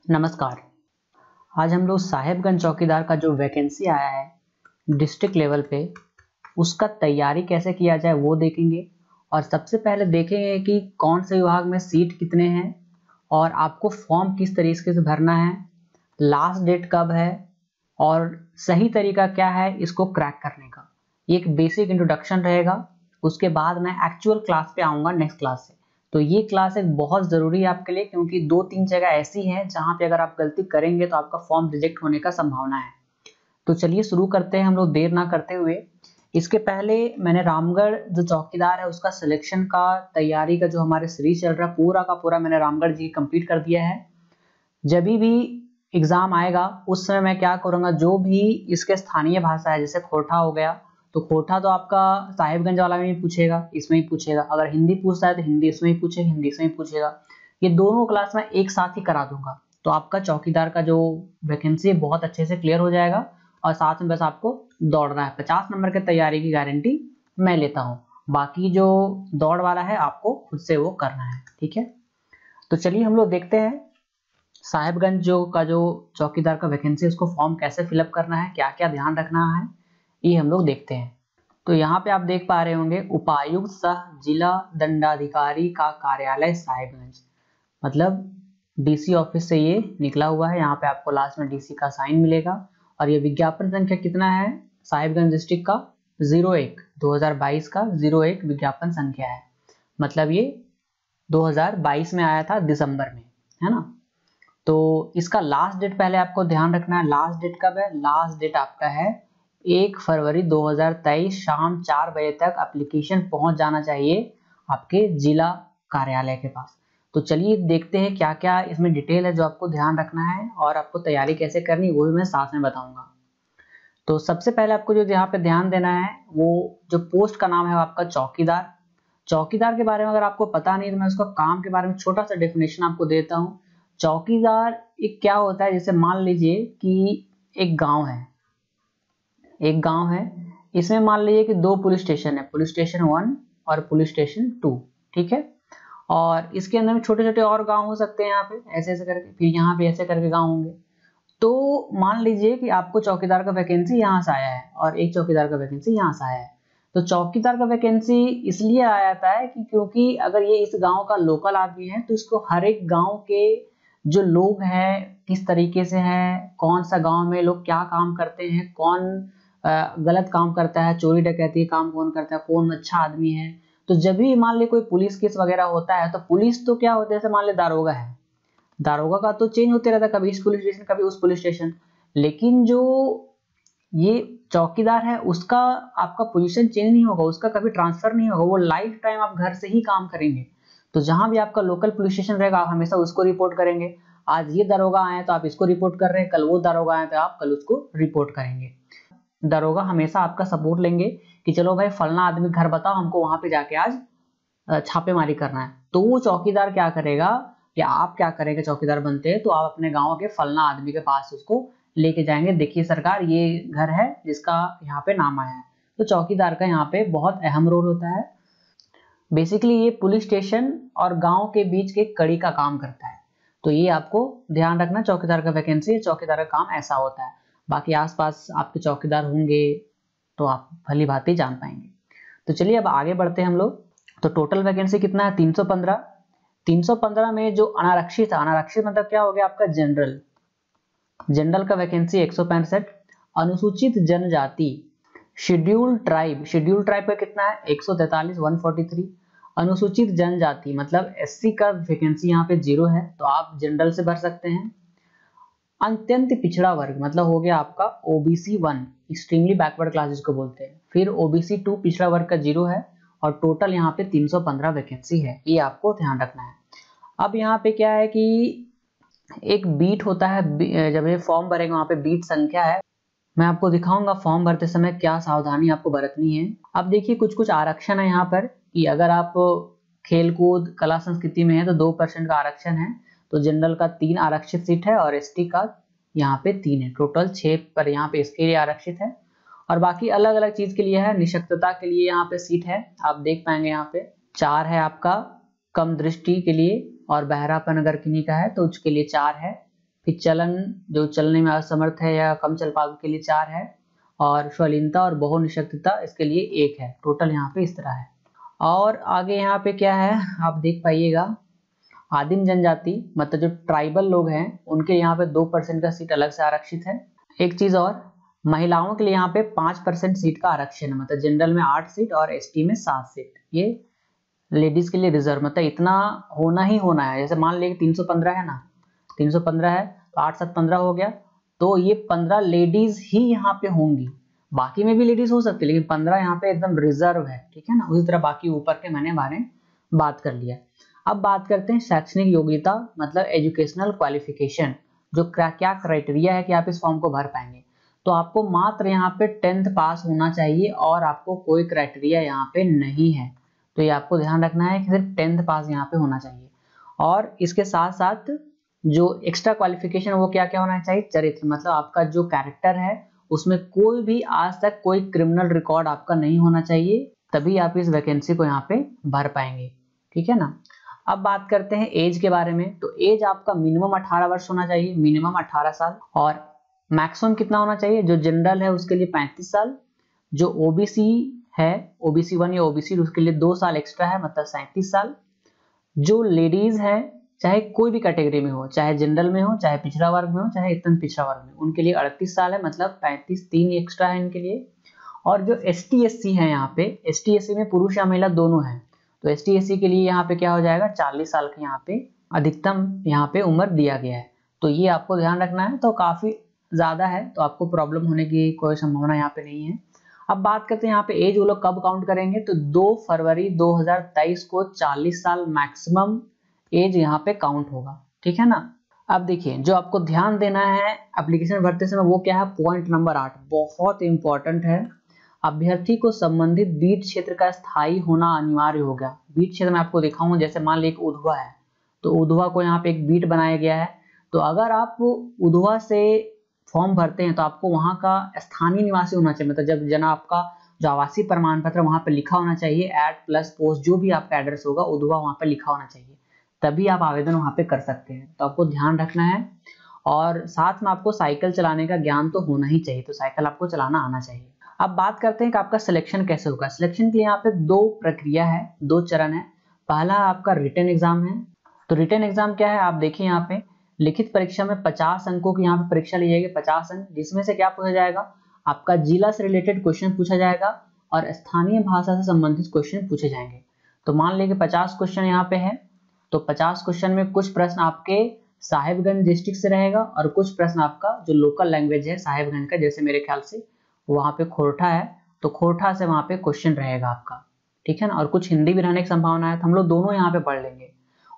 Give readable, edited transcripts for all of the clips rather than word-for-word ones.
नमस्कार। आज हम लोग साहेबगंज चौकीदार का जो वैकेंसी आया है डिस्ट्रिक्ट लेवल पे, उसका तैयारी कैसे किया जाए वो देखेंगे। और सबसे पहले देखेंगे कि कौन से विभाग में सीट कितने हैं और आपको फॉर्म किस तरीके से भरना है, लास्ट डेट कब है और सही तरीका क्या है इसको क्रैक करने का। ये एक बेसिक इंट्रोडक्शन रहेगा। उसके बाद मैं एक्चुअल क्लास पे आऊँगा नेक्स्ट क्लास से। तो ये क्लास एक बहुत ज़रूरी है आपके लिए, क्योंकि 2-3 जगह ऐसी हैं जहाँ पे अगर आप गलती करेंगे तो आपका फॉर्म रिजेक्ट होने का संभावना है। तो चलिए शुरू करते हैं हम लोग देर ना करते हुए। इसके पहले मैंने रामगढ़ जो चौकीदार है उसका सिलेक्शन का तैयारी का जो हमारे सीरीज चल रहा है पूरा का पूरा मैंने रामगढ़ जी कंप्लीट कर दिया है। जब भी एग्जाम आएगा उस समय मैं क्या करूँगा, जो भी इसके स्थानीय भाषा है जैसे खोरठा हो गया, तो खोरठा तो आपका साहिबगंज वाला में ही पूछेगा, इसमें ही पूछेगा। अगर हिंदी पूछता है तो हिंदी इसमें ही पूछेगा, हिंदी इसमें ही पूछेगा। ये दोनों क्लास में एक साथ ही करा दूंगा, तो आपका चौकीदार का जो वैकेंसी है बहुत अच्छे से क्लियर हो जाएगा। और साथ में बस आपको दौड़ना है। 50 नंबर की तैयारी की गारंटी मैं लेता हूँ, बाकी जो दौड़ वाला है आपको खुद से वो करना है। ठीक है, तो चलिए हम लोग देखते हैं साहेबगंज जो चौकीदार का वैकेंसी है उसको फॉर्म कैसे फिलअप करना है, क्या क्या ध्यान रखना है, ये हम लोग देखते हैं। तो यहाँ पे आप देख पा रहे होंगे उपायुक्त सह जिला दंडाधिकारी का कार्यालय साहेबगंज, मतलब डीसी ऑफिस से ये निकला हुआ है। यहाँ पे आपको लास्ट में डीसी का साइन मिलेगा। और ये विज्ञापन संख्या कितना है साहिबगंज डिस्ट्रिक्ट का 01 2022 का 01 विज्ञापन संख्या है, मतलब ये 2022 में आया था दिसंबर में, है ना। तो इसका लास्ट डेट पहले आपको ध्यान रखना है। लास्ट डेट कब है? लास्ट डेट आपका है 1 फरवरी 2023 शाम 4 बजे तक एप्लीकेशन पहुंच जाना चाहिए आपके जिला कार्यालय के पास। तो चलिए देखते हैं क्या क्या इसमें डिटेल है जो आपको ध्यान रखना है और आपको तैयारी कैसे करनी वो भी मैं साथ में बताऊंगा। तो सबसे पहले आपको जो यहाँ पे ध्यान देना है वो जो पोस्ट का नाम है आपका चौकीदार। चौकीदार के बारे में अगर आपको पता नहीं तो मैं उसका काम के बारे में छोटा सा डेफिनेशन आपको देता हूँ। चौकीदार एक क्या होता है, जैसे मान लीजिए कि एक गांव है, इसमें मान लीजिए कि 2 पुलिस स्टेशन है, पुलिस स्टेशन 1 और पुलिस स्टेशन 2। ठीक है, और इसके अंदर में छोटे छोटे और गांव हो सकते हैं, यहाँ पे ऐसे ऐसे करके, फिर यहाँ पे ऐसे करके गांव होंगे। तो मान लीजिए कि आपको चौकीदार का वैकेंसी यहाँ से आया है और एक चौकीदार का वैकेंसी यहाँ से आया है। तो चौकीदार का वैकेंसी इसलिए आ जाता है कि क्योंकि अगर ये इस गांव का लोकल आदमी है तो इसको हर एक गांव के जो लोग हैं किस तरीके से हैं, कौन सा गांव में लोग क्या काम करते हैं, कौन गलत काम करता है, चोरी डकैती काम कौन करता है, कौन अच्छा आदमी है। तो जब भी मान ली कोई पुलिस केस वगैरह होता है तो पुलिस तो क्या होता है, जैसे मान ले दारोगा है, दारोगा का तो चेंज होते रहता है, कभी इस पुलिस स्टेशन कभी उस पुलिस स्टेशन। लेकिन जो ये चौकीदार है उसका आपका पोजीशन चेंज नहीं होगा, उसका कभी ट्रांसफर नहीं होगा, वो लाइफ टाइम आप घर से ही काम करेंगे। तो जहां भी आपका लोकल पुलिस स्टेशन रहेगा आप हमेशा उसको रिपोर्ट करेंगे। आज ये दारोगा आए तो आप इसको रिपोर्ट कर रहे हैं, कल वो दारोगा आए तो आप कल उसको रिपोर्ट करेंगे। दारोगा हमेशा आपका सपोर्ट लेंगे कि चलो भाई फलना आदमी घर बताओ, हमको वहां पे जाके आज छापेमारी करना है। तो वो चौकीदार क्या करेगा या आप क्या करेंगे, चौकीदार बनते हैं तो आप अपने गांव के फलना आदमी के पास उसको लेके जाएंगे, देखिए सरकार ये घर है जिसका यहाँ पे नाम आया है। तो चौकीदार का यहाँ पे बहुत अहम रोल होता है। बेसिकली ये पुलिस स्टेशन और गांव के बीच के कड़ी का काम करता है। तो ये आपको ध्यान रखना, चौकीदार का वैकेंसी, चौकीदार का काम ऐसा होता है। बाकी आसपास आपके चौकीदार होंगे तो आप भली भांति जान पाएंगे। तो चलिए अब आगे बढ़ते हैं हम लोग। तो टोटल वैकेंसी कितना है? 315। 315 में जो अनारक्षित है, अनारक्षित मतलब क्या हो गया आपका जनरल का वैकेंसी 165। अनुसूचित जनजाति शेड्यूल्ड ट्राइब का कितना है 143 143। अनुसूचित जनजाति मतलब एससी का वैकेंसी यहाँ पे 0 है, तो आप जनरल से भर सकते हैं। अत्यंत पिछड़ा वर्ग मतलब हो गया आपका ओबीसी 1, एक्सट्रीमली बैकवर्ड क्लासेस को बोलते हैं। फिर ओबीसी 2 पिछड़ा वर्ग का 0 है और टोटल यहाँ पे 315 वैकेंसी है, ये आपको ध्यान रखना है। अब यहाँ पे क्या है कि एक बीट होता है, जब ये फॉर्म भरेंगे वहाँ पे बीट संख्या है, मैं आपको दिखाऊंगा फॉर्म भरते समय क्या सावधानी आपको बरतनी है। अब देखिए कुछ कुछ आरक्षण है यहाँ पर कि अगर आप खेलकूद कला संस्कृति में है तो 2% का आरक्षण है। तो जनरल का 3 आरक्षित सीट है और एसटी का यहाँ पे 3 है, टोटल 6 पर यहाँ पे इसके लिए आरक्षित है। और बाकी अलग अलग चीज के लिए है, निशक्तता के लिए यहाँ पे सीट है, आप देख पाएंगे यहाँ पे 4 है आपका कम दृष्टि के लिए, और बहरापन अगर किन्हीं का है तो उसके लिए 4 है। फिर चलन जो चलने में असमर्थ है या कम चल पादु के लिए 4 है, और श्वलीनता और बहुनिशक्तता इसके लिए 1 है। टोटल यहाँ पे इस तरह है। और आगे यहाँ पे क्या है आप देख पाइएगा, आदिम जनजाति मतलब जो ट्राइबल लोग हैं उनके यहाँ पे 2% का सीट अलग से आरक्षित है। एक चीज और, महिलाओं के लिए यहाँ पे 5% सीट का आरक्षण है, मतलब जनरल में 8 सीट और एसटी में 7 सीट। ये लेडीज के लिए रिजर्व, मतलब इतना होना ही होना है। जैसे मान लीजिए 315 है ना, 315 है तो 8 7 15 हो गया, तो ये 15 लेडीज ही यहाँ पे होंगी। बाकी में भी लेडीज हो सकती है लेकिन 15 यहाँ पे एकदम रिजर्व है, ठीक है ना। उसी तरह बाकी ऊपर के मैंने बारे में बात कर लिया। अब बात करते हैं शैक्षणिक योग्यता मतलब एजुकेशनल क्वालिफिकेशन, जो क्या क्राइटेरिया है कि आप इस फॉर्म को भर पाएंगे। तो आपको मात्र यहाँ पे 10th पास होना चाहिए और आपको कोई क्राइटेरिया यहाँ पे नहीं है। तो ये आपको ध्यान रखना है कि सिर्फ 10th पास यहाँ पे होना चाहिए। और इसके साथ साथ जो एक्स्ट्रा क्वालिफिकेशन वो क्या क्या होना चाहिए, चरित्र मतलब आपका जो कैरेक्टर है उसमें कोई भी आज तक कोई क्रिमिनल रिकॉर्ड आपका नहीं होना चाहिए, तभी आप इस वैकेंसी को यहाँ पे भर पाएंगे, ठीक है ना। अब बात करते हैं एज के बारे में। तो एज आपका मिनिमम 18 वर्ष होना चाहिए, मिनिमम 18 साल, और मैक्सिमम कितना होना चाहिए, जो जनरल है उसके लिए 35 साल, जो ओबीसी है ओबीसी 1 या ओबीसी उसके लिए 2 साल एक्स्ट्रा है मतलब 37 साल, जो लेडीज है चाहे कोई भी कैटेगरी में हो, चाहे जनरल में हो, चाहे पिछड़ा वर्ग में हो, चाहे अत्यंत पिछड़ा वर्ग में, उनके लिए 38 साल है मतलब 35 3 एक्स्ट्रा है इनके लिए। और जो एसटी एससी है यहाँ पे, एसटी एससी में पुरुष या महिला दोनों हैं, तो एसटी एससी के लिए यहाँ पे क्या हो जाएगा 40 साल की यहाँ पे अधिकतम यहाँ पे उम्र दिया गया है। तो ये आपको ध्यान रखना है, तो काफी ज्यादा है तो आपको प्रॉब्लम होने की कोई संभावना यहाँ पे नहीं है। अब बात करते हैं यहाँ पे एज वो लोग कब काउंट करेंगे, तो 2 फरवरी 2023 को 40 साल मैक्सिमम एज यहाँ पे काउंट होगा, ठीक है ना। अब देखिए जो आपको ध्यान देना है एप्लीकेशन भरते समय वो क्या है, पॉइंट नंबर 8 बहुत इंपॉर्टेंट है। अभ्यर्थी को संबंधित बीट क्षेत्र का स्थायी होना अनिवार्य हो गया। बीट क्षेत्र में आपको दिखाऊंगा, जैसे मान लीजिए उधवा है तो उधवा को यहाँ पे एक बीट बनाया गया है, तो अगर आप उधवा से फॉर्म भरते हैं तो आपको वहां का स्थानीय निवासी होना चाहिए, मतलब जब जना आपका जो आवासीय प्रमाण पत्र वहां पे लिखा होना चाहिए, एड प्लस पोस्ट जो भी आपका एड्रेस होगा उधवा वहां पे लिखा होना चाहिए, तभी आप आवेदन वहां पे कर सकते हैं। तो आपको ध्यान रखना है। और साथ में आपको साइकिल चलाने का ज्ञान तो होना ही चाहिए, तो साइकिल आपको चलाना आना चाहिए। अब बात करते हैं कि आपका सिलेक्शन कैसे होगा। सिलेक्शन के लिए यहाँ पे 2 प्रक्रिया है, 2 चरण है। पहला आपका रिटन एग्जाम है। तो रिटन एग्जाम क्या है आप देखिए, यहाँ पे लिखित परीक्षा में 50 अंकों की यहाँ पे परीक्षा ली जाएगी, 50 अंक, जिसमें से क्या पूछा जाएगा, आपका जिला से रिलेटेड क्वेश्चन पूछा जाएगा और स्थानीय भाषा से संबंधित क्वेश्चन पूछे जाएंगे। तो मान लीजिए 50 क्वेश्चन यहाँ पे है, तो 50 क्वेश्चन में कुछ प्रश्न आपके साहिबगंज डिस्ट्रिक्ट से रहेगा और कुछ प्रश्न आपका जो लोकल लैंग्वेज है साहिबगंज का, जैसे मेरे ख्याल से वहां पे खोरठा है तो खोरठा से वहां पे क्वेश्चन रहेगा आपका, ठीक है ना। और कुछ हिंदी भी रहने की संभावना है, तो हम लोग दोनों यहाँ पे पढ़ लेंगे।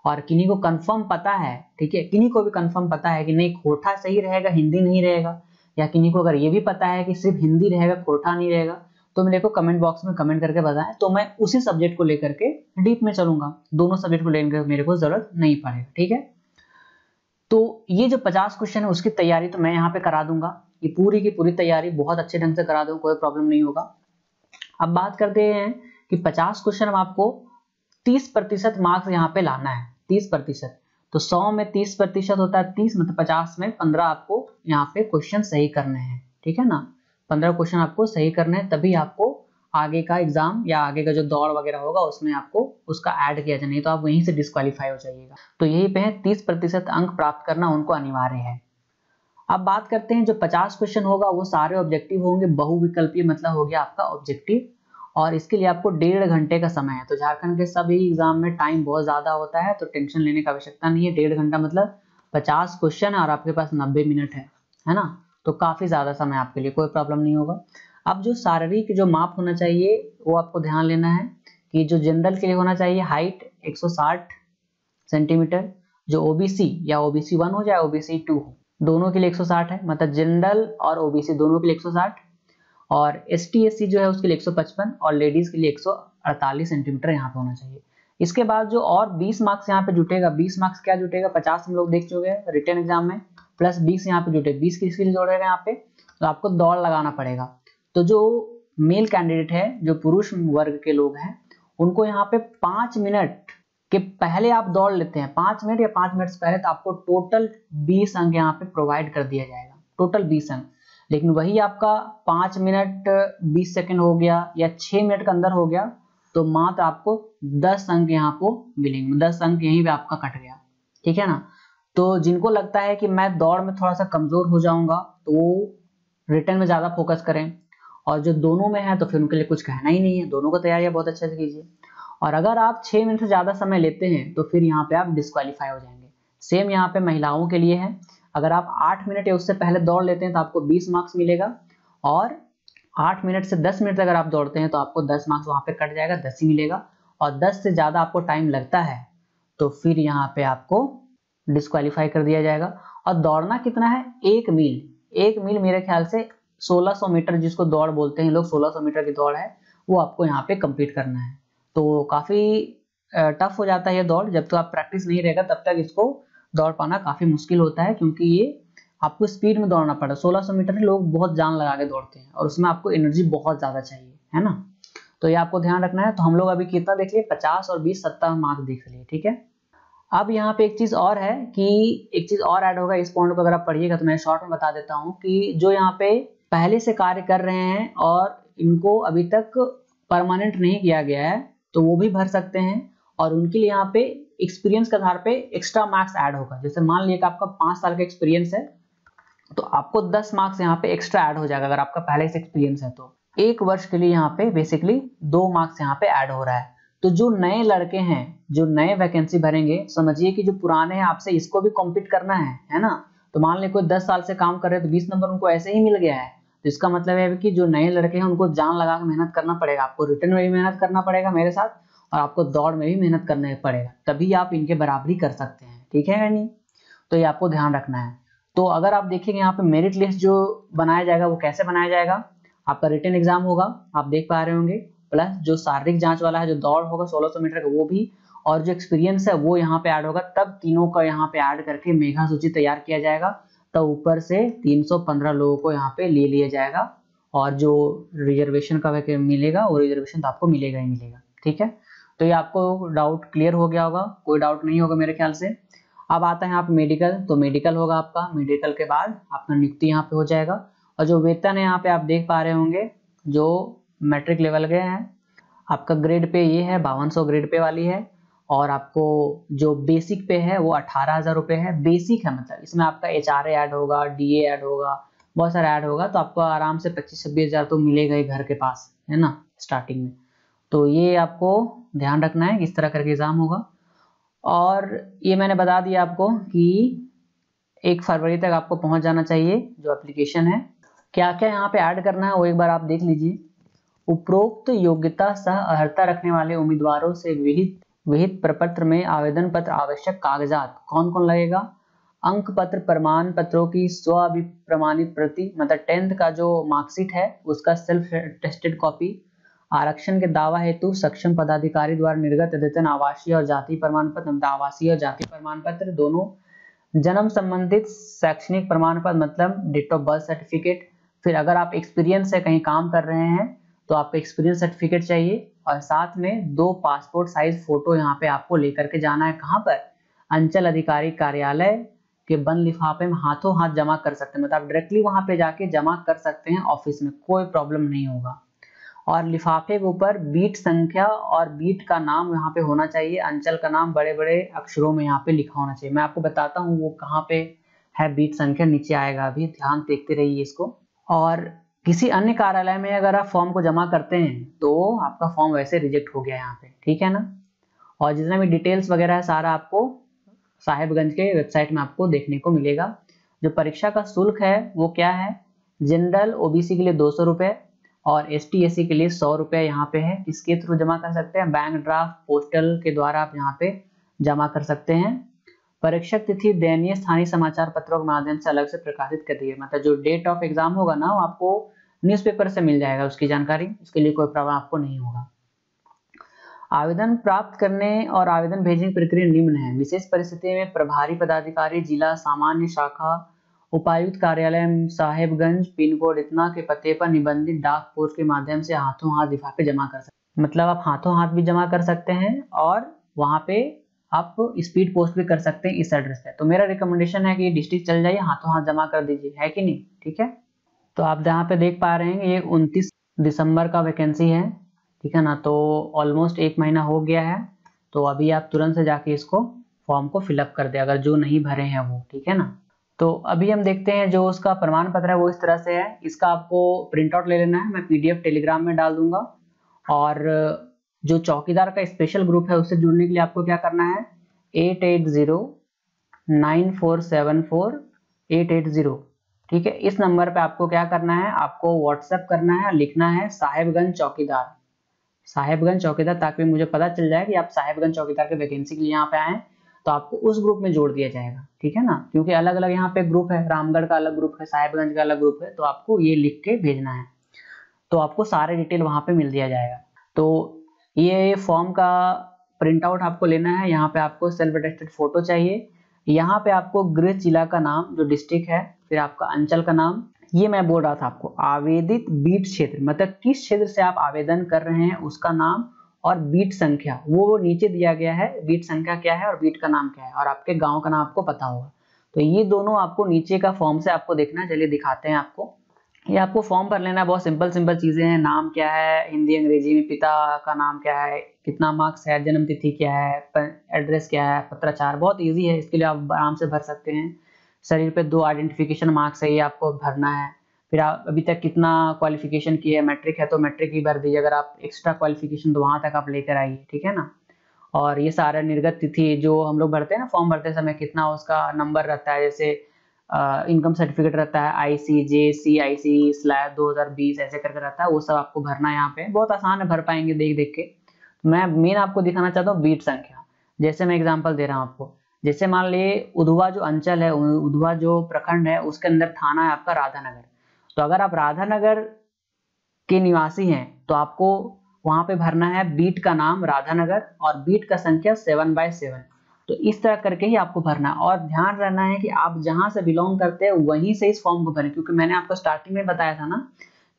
और किन्हीं को कंफर्म पता है, ठीक है, किन्हीं को भी कंफर्म पता है कि नहीं खोरठा सही रहेगा हिंदी नहीं रहेगा, या किन्हीं को अगर ये भी पता है कि सिर्फ हिंदी रहेगा खोरठा नहीं रहेगा, तो मेरे को कमेंट बॉक्स में कमेंट करके बताएं, तो मैं उसी सब्जेक्ट को लेकर के डीप में चलूंगा। दोनों सब्जेक्ट को लेकर मेरे को जरूरत नहीं पड़ेगा, ठीक है। तो ये जो 50 क्वेश्चन है उसकी तैयारी तो मैं यहाँ पे करा दूंगा, ये पूरी की पूरी तैयारी बहुत अच्छे ढंग से करा दूंगा, कोई प्रॉब्लम नहीं होगा। अब बात करते हैं कि 50 क्वेश्चन में आपको 30% मार्क्स यहाँ पे लाना है, 30%। तो 100 में 30% होता है 30, मतलब 50 में 15 आपको यहाँ पे क्वेश्चन सही करने हैं, ठीक है ना। 15 क्वेश्चन आपको सही करने हैं, तभी आपको आगे का एग्जाम या आगे का जो दौड़ वगैरह होगा उसमें आपको उसका ऐड किया जाए, नहीं तो आप वहीं से डिस्क्वालीफाई हो जाइएगा। तो यही पे है 30% अंक प्राप्त करना उनको अनिवार्य है। अब बात करते हैं जो 50 क्वेश्चन होगा वो सारे ऑब्जेक्टिव होंगे, बहुविकल्पीय मतलब हो गया आपका ऑब्जेक्टिव, और इसके लिए आपको 1.5 घंटे का समय है। तो झारखंड के सभी एग्जाम में टाइम बहुत ज्यादा होता है, तो टेंशन लेने की आवश्यकता नहीं है। 1.5 घंटा मतलब 50 क्वेश्चन और आपके पास 90 मिनट है ना, तो काफी ज्यादा समय आपके लिए, कोई प्रॉब्लम नहीं होगा। अब जो शारीरिक जो माप होना चाहिए वो आपको ध्यान लेना है कि जो जनरल के लिए होना चाहिए हाइट 160 सेंटीमीटर, जो ओबीसी या ओबीसी 1 हो या ओबीसी 2 हो दोनों के लिए 160 है, मतलब जनरल और ओबीसी दोनों के लिए 160, और एसटी एससी जो है उसके लिए 155 और लेडीज के लिए 148 सेंटीमीटर यहाँ पे होना चाहिए। इसके बाद जो और 20 मार्क्स यहाँ पे जुटेगा, 20 मार्क्स क्या जुटेगा, 50 हम लोग देख चुके हैं रिटन एग्जाम में, प्लस 20 यहाँ पे जुटे, 20 किसके लिए जोड़ेगा यहाँ पे, तो आपको दौड़ लगाना पड़ेगा। तो जो मेल कैंडिडेट है, जो पुरुष वर्ग के लोग हैं, उनको यहाँ पे 5 मिनट कि पहले आप दौड़ लेते हैं 5 मिनट या 5 मिनट से पहले, तो आपको टोटल 20 अंक यहाँ पे प्रोवाइड कर दिया जाएगा, टोटल 20 अंक। लेकिन वही आपका 5 मिनट 20 सेकंड हो गया या 6 मिनट के अंदर हो गया, तो मात्र आपको 10 अंक यहाँ को मिलेंगे, 10 अंक यहीं पे आपका कट गया, ठीक है ना। तो जिनको लगता है कि मैं दौड़ में थोड़ा सा कमजोर हो जाऊंगा, तो वो रिटर्न में ज्यादा फोकस करें, और जो दोनों में है तो फिर उनके लिए कुछ कहना ही नहीं है, दोनों को तैयारियां बहुत अच्छे से कीजिए। और अगर आप 6 मिनट से ज्यादा समय लेते हैं तो फिर यहाँ पे आप डिस्क्वालीफाई हो जाएंगे। सेम यहाँ पे महिलाओं के लिए है, अगर आप 8 मिनट या उससे पहले दौड़ लेते हैं तो आपको 20 मार्क्स मिलेगा, और 8 मिनट से 10 मिनट अगर आप दौड़ते हैं तो आपको 10 मार्क्स वहां पे कट जाएगा, 10 ही मिलेगा। और 10 से ज्यादा आपको टाइम लगता है तो फिर यहाँ पे आपको डिस्क्वालीफाई कर दिया जाएगा। और दौड़ना कितना है, 1 मील, 1 मील मेरे ख्याल से 1600 मीटर जिसको दौड़ बोलते हैं लोग, 1600 मीटर की दौड़ है, वो आपको यहाँ पे कंप्लीट करना है। तो काफी टफ हो जाता है ये दौड़, जब तक आप प्रैक्टिस नहीं रहेगा तब तक इसको दौड़ पाना काफी मुश्किल होता है, क्योंकि ये आपको स्पीड में दौड़ना पड़ता है। 1600 मीटर लोग बहुत जान लगा के दौड़ते हैं और उसमें आपको एनर्जी बहुत ज्यादा चाहिए, है ना। तो ये आपको ध्यान रखना है। तो हम लोग अभी कितना देख लिए, 50 और 20 70 मार्क्स देख लिए, ठीक है। अब यहाँ पे एक चीज और है कि एक चीज और ऐड होगा, इस पॉइंट को अगर आप पढ़िएगा तो मैं शॉर्ट में बता देता हूँ कि जो यहाँ पे पहले से कार्य कर रहे हैं और इनको अभी तक परमानेंट नहीं किया गया है, तो वो भी भर सकते हैं, और उनके लिए यहाँ पे एक्सपीरियंस के आधार पे एक्स्ट्रा मार्क्स ऐड होगा। जैसे मान लिया कि आपका 5 साल का एक्सपीरियंस है, तो आपको 10 मार्क्स यहाँ पे एक्स्ट्रा ऐड हो जाएगा अगर आपका पहले से एक्सपीरियंस है तो। 1 वर्ष के लिए यहाँ पे बेसिकली 2 मार्क्स यहाँ पे ऐड हो रहा है। तो जो नए लड़के हैं, जो नए वैकेंसी भरेंगे, समझिए कि जो पुराने हैं आपसे इसको भी कॉम्पीट करना है ना। तो मान ली कोई 10 साल से काम कर रहे हैं तो 20 नंबर उनको ऐसे ही मिल गया है, तो इसका मतलब है कि जो नए लड़के हैं उनको जान लगा के मेहनत करना पड़ेगा, आपको रिटर्न में भी मेहनत करना पड़ेगा मेरे साथ, और आपको दौड़ में भी मेहनत करना पड़ेगा, तभी आप इनके बराबरी कर सकते हैं, ठीक है या नहीं। तो ये आपको ध्यान रखना है। तो अगर आप देखेंगे यहाँ पे मेरिट लिस्ट जो बनाया जाएगा वो कैसे बनाया जाएगा, आपका रिटन एग्जाम होगा, आप देख पा रहे होंगे, प्लस जो शारीरिक जांच वाला है, जो दौड़ होगा 1600 मीटर का वो भी, और जो एक्सपीरियंस है वो यहाँ पे ऐड होगा, तब तीनों का यहाँ पे ऐड करके मेगा सूची तैयार किया जाएगा। तो ऊपर से 315 लोगों को यहाँ पे ले लिया जाएगा, और जो रिजर्वेशन का मिलेगा वो रिजर्वेशन तो आपको मिलेगा ही मिलेगा, ठीक है। तो ये आपको डाउट क्लियर हो गया होगा, कोई डाउट नहीं होगा मेरे ख्याल से। अब आता है आप मेडिकल, तो मेडिकल होगा आपका, मेडिकल के बाद आपका नियुक्ति यहाँ पे हो जाएगा। और जो वेतन है यहाँ पे आप देख पा रहे होंगे, जो मैट्रिक लेवल के हैं, आपका ग्रेड पे ये है 5200 ग्रेड पे वाली है, और आपको जो बेसिक पे है वो 18,000 रुपये है। बेसिक है मतलब इसमें आपका HRA ऐड होगा, DA ऐड होगा, बहुत सारा ऐड होगा, तो आपको आराम से 25-26 हज़ार तो मिलेगा ही घर के पास, है ना, स्टार्टिंग में। तो ये आपको ध्यान रखना है किस तरह करके एग्जाम होगा। और ये मैंने बता दिया आपको कि 1 फरवरी तक आपको पहुंच जाना चाहिए जो एप्लीकेशन है। क्या क्या यहाँ पे ऐड करना है वो एक बार आप देख लीजिए। उपरोक्त योग्यता सह अर्हता रखने वाले उम्मीदवारों से विहित प्रपत्र में आवेदन पत्र आवश्यक कागजात कौन कौन लगेगा, अंक पत्र प्रमाण पत्रों की स्व अभिप्रमाणित प्रति, मतलब 10th का जो मार्कशीट है उसका सेल्फ टेस्टेड कॉपी, आरक्षण के दावा हेतु सक्षम पदाधिकारी द्वारा निर्गत अद्यतन आवासीय और जाति प्रमाण पत्र, मतलब आवासीय और जाति प्रमाण पत्र दोनों, जन्म संबंधित शैक्षणिक प्रमाण पत्र मतलब डेट ऑफ बर्थ सर्टिफिकेट, फिर अगर आप एक्सपीरियंस से कहीं काम कर रहे हैं तो आपको एक्सपीरियंस सर्टिफिकेट चाहिए, और साथ में 2 पासपोर्ट साइज फोटो यहाँ पे आपको लेकर के जाना है। कहाँ पर, अंचल अधिकारी कार्यालय के बंद लिफाफे में हाथों हाथ जमा कर सकते हैं, मतलब आप डायरेक्टली वहां पे जाके जमा कर सकते हैं ऑफिस में, कोई प्रॉब्लम नहीं होगा। और लिफाफे के ऊपर बीट संख्या और बीट का नाम यहाँ पे होना चाहिए, अंचल का नाम बड़े बड़े अक्षरों में यहाँ पे लिखा होना चाहिए। मैं आपको बताता हूँ वो कहाँ पे है, बीट संख्या नीचे आएगा, अभी ध्यान देखते रहिए इसको। और किसी अन्य कार्यालय में अगर आप फॉर्म को जमा करते हैं तो आपका फॉर्म वैसे रिजेक्ट हो गया यहाँ पे, ठीक है ना। और जितना भी डिटेल्स वगैरह है सारा आपको साहेबगंज के वेबसाइट में आपको देखने को मिलेगा। जो परीक्षा का शुल्क है वो क्या है, जनरल OBC के लिए 200 रुपये और ST SC के लिए 100 रुपये यहाँ पे है। किसके थ्रू जमा कर सकते हैं, बैंक ड्राफ्ट पोस्टल के द्वारा आप यहाँ पे जमा कर सकते हैं। परीक्षक तिथि दैनिक स्थानीय समाचार पत्रों के माध्यम से अलग से प्रकाशित कर दी है, मतलब जो डेट ऑफ एग्जाम होगा ना वो आपको न्यूज़पेपर से मिल जाएगा उसकी जानकारी, उसके लिए कोई प्रॉब्लम आपको नहीं होगा। आवेदन प्राप्त करने और आवेदन भेजने की प्रक्रिया निम्न है। विशेष परिस्थिति में प्रभारी पदाधिकारी जिला सामान्य शाखा उपायुक्त कार्यालय साहेबगंज पिन कोड इतना के पते पर निबंधित डाक पोस्ट के माध्यम से हाथों हाथ लिफाफे जमा कर सकते हैं, मतलब आप हाथों हाथ भी जमा कर सकते हैं और वहां पे आप स्पीड पोस्ट भी कर सकते हैं इस एड्रेस पे। तो मेरा रिकमेंडेशन है कि डिस्ट्रिक्ट चल जाइए, हाथों हाथ जमा कर दीजिए, है कि नहीं, ठीक है। तो आप यहाँ पे देख पा रहे हैं ये 29 दिसंबर का वैकेंसी है, ठीक है ना। तो ऑलमोस्ट 1 महीना हो गया है। तो अभी आप तुरंत से जाके इसको फॉर्म को फिलअप कर दे, अगर जो नहीं भरे हैं वो, ठीक है ना। तो अभी हम देखते हैं जो उसका प्रमाण पत्र है वो इस तरह से है। इसका आपको प्रिंट आउट ले लेना है, मैं PDF टेलीग्राम में डाल दूंगा। और जो चौकीदार का स्पेशल ग्रुप है उससे जुड़ने के लिए आपको क्या करना है, 8809474880, ठीक है। इस नंबर पे आपको क्या करना है, आपको व्हाट्सएप करना है, लिखना है साहेबगंज चौकीदार, साहेबगंज चौकीदार, ताकि मुझे पता चल जाए कि आप साहेबगंज चौकीदार के वैकेंसी के लिए यहाँ पे आए, तो आपको उस ग्रुप में जोड़ दिया जाएगा, ठीक है ना। क्योंकि अलग अलग यहाँ पे ग्रुप है, रामगढ़ का अलग ग्रुप है, साहेबगंज का अलग ग्रुप है, तो आपको ये लिख के भेजना है, तो आपको सारे डिटेल वहां पे मिल दिया जाएगा। तो ये फॉर्म का प्रिंट आउट आपको लेना है। यहाँ पे आपको सेल्फ अटेस्टेड फोटो चाहिए। यहाँ पे आपको गृह जिला का नाम, जो डिस्ट्रिक्ट है, फिर आपका अंचल का नाम, ये मैं बोल रहा था आपको, आवेदित बीट क्षेत्र, मतलब किस क्षेत्र से आप आवेदन कर रहे हैं उसका नाम, और बीट संख्या वो नीचे दिया गया है, बीट संख्या क्या है और बीट का नाम क्या है, और आपके गांव का नाम आपको पता होगा। तो ये दोनों आपको नीचे का फॉर्म से आपको देखना है। चलिए दिखाते हैं आपको। ये आपको फॉर्म भर लेना है, बहुत सिंपल सिंपल चीजें हैं। नाम क्या है हिंदी अंग्रेजी में, पिता का नाम क्या है, कितना मार्क्स है, जन्म तिथि क्या है, एड्रेस क्या है, पत्राचार, बहुत इजी है, इसके लिए आप आराम से भर सकते हैं। शरीर पे 2 आइडेंटिफिकेशन मार्क्स है, ये आपको भरना है। फिर आप अभी तक कितना क्वालिफिकेशन की है, मैट्रिक है तो मैट्रिक भी भर दीजिए, अगर आप एक्स्ट्रा क्वालिफिकेशन तो वहां तक आप लेकर आइए, ठीक है ना। और ये सारा निर्गत तिथि जो हम लोग भरते हैं ना फॉर्म भरते समय, कितना उसका नंबर रहता है, जैसे इनकम सर्टिफिकेट रहता है ICJCIC/2020 ऐसे करके रहता है, वो सब आपको भरना है। यहाँ पे बहुत आसान है, भर पाएंगे देख देख के। मैं मेन आपको दिखाना चाहता हूँ बीट संख्या। जैसे मैं एग्जांपल दे रहा हूँ आपको, जैसे मान लिए उधवा जो अंचल है, उधवा जो प्रखंड है, उसके अंदर थाना है आपका राधानगर। तो अगर आप राधानगर के निवासी हैं तो आपको वहां पे भरना है बीट का नाम राधानगर और बीट का संख्या 7/7। तो इस तरह करके ही आपको भरना है। और ध्यान रहना है कि आप जहां से बिलोंग करते हैं वहीं से इस फॉर्म को भरें, क्योंकि मैंने आपको स्टार्टिंग में बताया था ना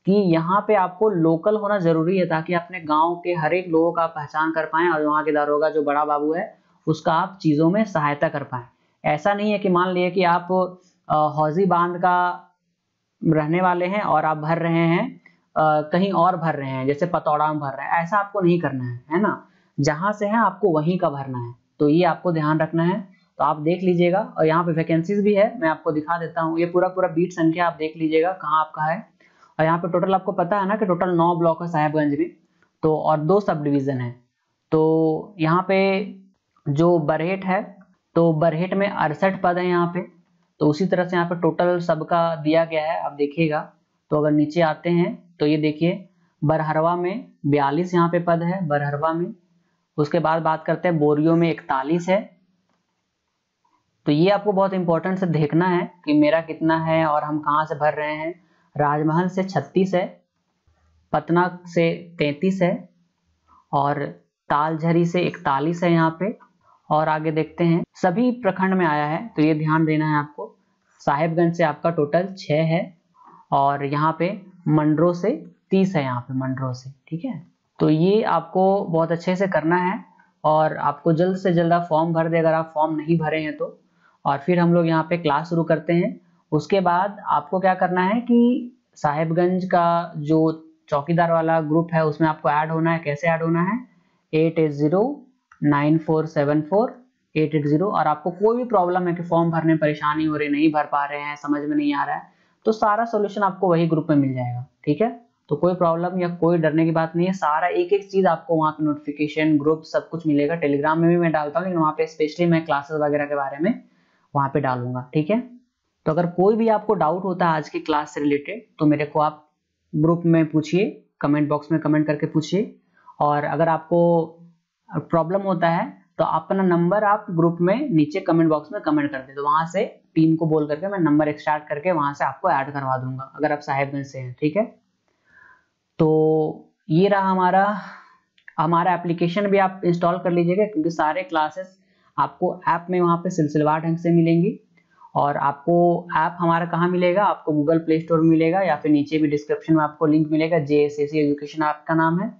कि यहाँ पे आपको लोकल होना जरूरी है, ताकि अपने गांव के हर एक लोगों का पहचान कर पाएं और वहां के दारोगा जो बड़ा बाबू है उसका आप चीजों में सहायता कर पाएं। ऐसा नहीं है कि मान लिए कि आप हौजी बांध का रहने वाले हैं और आप भर रहे हैं कहीं और भर रहे हैं, जैसे पतौड़ा में भर रहे हैं, ऐसा आपको नहीं करना है ना। जहां से है आपको वहीं का भरना है, तो ये आपको ध्यान रखना है। तो आप देख लीजिएगा, और यहाँ पे वैकेंसीज भी है, मैं आपको दिखा देता हूँ। ये पूरा पूरा बीट संख्या आप देख लीजिएगा कहाँ आपका है। और यहाँ पे टोटल आपको पता है ना कि टोटल 9 ब्लॉक है साहेबगंज में, तो और 2 सब डिवीजन है। तो यहाँ पे जो बरहेट है, तो बरहेट में 68 पद है यहाँ पे। तो उसी तरह से यहाँ पे टोटल सबका दिया गया है, आप देखिएगा। तो अगर नीचे आते हैं तो ये देखिए बरहरवा में 42 यहाँ पे पद है, बरहरवा में। उसके बाद बात करते हैं बोरियो में 41 है। तो ये आपको बहुत इंपॉर्टेंट से देखना है कि मेरा कितना है और हम कहाँ से भर रहे हैं। राजमहल से 36 है, पटना से 33 है, और तालझरी से 41 है यहाँ पे। और आगे देखते हैं, सभी प्रखंड में आया है, तो ये ध्यान देना है आपको। साहेबगंज से आपका टोटल 6 है, और यहाँ पे मंडरो से 30 है, यहाँ पे मंडरो से, ठीक है। तो ये आपको बहुत अच्छे से करना है, और आपको जल्द से जल्द आप फॉर्म भर दे अगर आप फॉर्म नहीं भरे हैं तो। और फिर हम लोग यहाँ पे क्लास शुरू करते हैं। उसके बाद आपको क्या करना है कि साहेबगंज का जो चौकीदार वाला ग्रुप है उसमें आपको ऐड होना है। कैसे ऐड होना है, 8809474880। और आपको कोई भी प्रॉब्लम है कि फॉर्म भरने में परेशानी हो रही, नहीं भर पा रहे हैं, समझ में नहीं आ रहा है, तो सारा सोल्यूशन आपको वही ग्रुप में मिल जाएगा, ठीक है। तो कोई प्रॉब्लम या कोई डरने की बात नहीं है, सारा एक एक चीज आपको वहाँ पे नोटिफिकेशन ग्रुप सब कुछ मिलेगा। टेलीग्राम में भी मैं डालता हूँ, लेकिन वहाँ पे स्पेशली मैं क्लासेस वगैरह के बारे में वहाँ पे डालूंगा, ठीक है। तो अगर कोई भी आपको डाउट होता है आज की क्लास से रिलेटेड, तो मेरे को आप ग्रुप में पूछिए, कमेंट बॉक्स में कमेंट करके पूछिए। और अगर आपको प्रॉब्लम होता है तो अपना नंबर आप ग्रुप में नीचे कमेंट बॉक्स में कमेंट कर दे, तो वहां से टीम को बोल करके मैं नंबर स्टार्ट करके वहां से आपको ऐड करवा दूंगा, अगर आप साहेबगंज से हैं, ठीक है। तो ये रहा हमारा एप्लीकेशन भी आप इंस्टॉल कर लीजिएगा, क्योंकि सारे क्लासेस आपको ऐप में वहां पे सिलसिलेवार ढंग से मिलेंगी। और आपको ऐप हमारा कहाँ मिलेगा, आपको गूगल प्ले स्टोर में मिलेगा, या फिर नीचे भी डिस्क्रिप्शन में आपको लिंक मिलेगा। JSAC एजुकेशन ऐप का नाम है,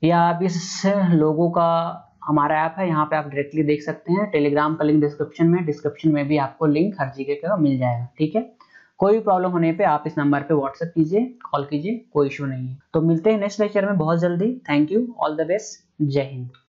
या आप इस लोगों का हमारा ऐप है, यहाँ पे आप डायरेक्टली देख सकते हैं। टेलीग्राम का लिंक डिस्क्रिप्शन में भी आपको लिंक हर जगह का मिल जाएगा, ठीक है। कोई भी प्रॉब्लम होने पे आप इस नंबर पे व्हाट्सएप कीजिए, कॉल कीजिए, कोई इशू नहीं है। तो मिलते हैं नेक्स्ट लेक्चर में बहुत जल्दी। Thank you, all the best, जय हिंद।